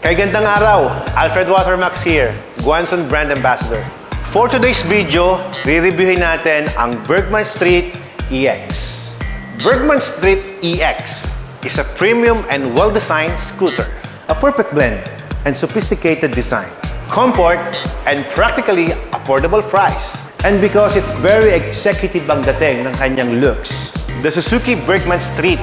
Kay gandang araw, Alfred Watermax here, Guanzon Brand Ambassador. For today's video, re-reviewin natin ang Bergman Street EX. Bergman Street EX is a premium and well-designed scooter. A perfect blend and sophisticated design, comfort, and practically affordable price. And because it's very executive ang dating ng kanyang looks, the Suzuki Bergman Street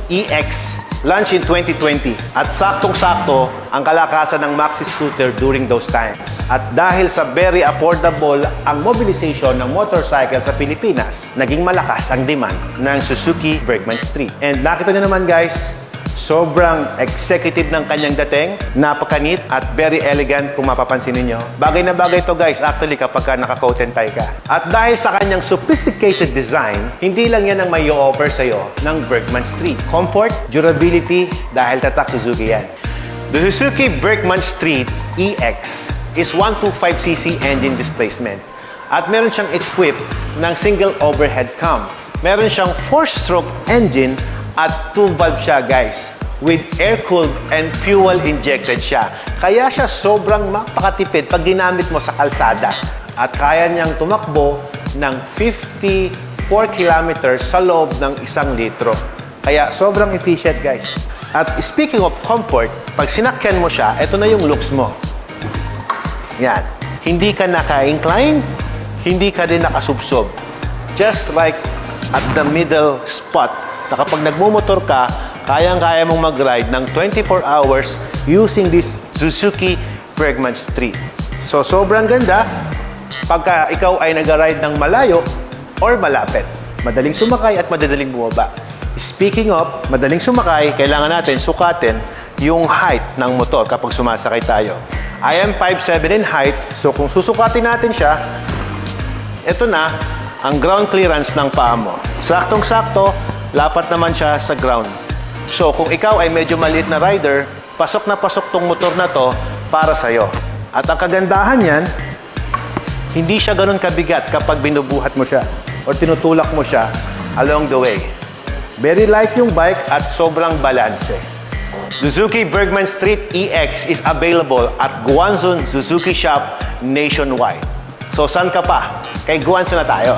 EX launched in 2020 at saktong-sakto ang kalakasan ng maxi scooter during those times. At dahil sa very affordable ang mobilization ng motorcycle sa Pilipinas, naging malakas ang demand ng Suzuki Bergman Street. And nakita nyo naman guys, sobrang executive ng kanyang dating, napaka-neat at very elegant kung mapapansin niyo. Bagay na bagay to guys actually kapag naka-coat and tie ka. At dahil sa kanyang sophisticated design, hindi lang yan ang may offer sa'yo ng Bergman Street. Comfort, durability, dahil tatak Suzuki yan. The Suzuki Bergman Street EX is 125cc engine displacement. At meron siyang equipped ng single overhead cam. Meron siyang 4-stroke engine at 2-valve siya guys, with air-cooled and fuel-injected siya. Kaya siya sobrang mapakatipid pag ginamit mo sa kalsada. At kaya niyang tumakbo ng 54 kilometers sa loob ng 1 litro. Kaya sobrang efficient guys. At speaking of comfort, pag sinakyan mo siya, ito na yung looks mo. Yan. Hindi ka naka-incline, hindi ka din nakasubsob. Just like at the middle spot na kapag nagmumotor ka, kayang-kaya mong mag-ride ng 24 hours using this Suzuki Bergman Street. So, sobrang ganda pagka ikaw ay nag-ride ng malayo or malapit. Madaling sumakay at madaling bumaba. Speaking of madaling sumakay, kailangan natin sukatin yung height ng motor kapag sumasakay tayo. I am 5'7" in height, so kung susukatin natin siya, ito na ang ground clearance ng paa mo. Saktong-sakto, lapat naman siya sa ground. So, kung ikaw ay medyo maliit na rider, pasok na pasok tong motor na to para sa'yo. At ang kagandahan yan, hindi siya ganun kabigat kapag binubuhat mo siya o tinutulak mo siya along the way. Very light yung bike at sobrang balanse. Suzuki Bergman Street EX is available at Guanzon Suzuki Shop nationwide. So, saan ka pa? Kay Guanzon na tayo.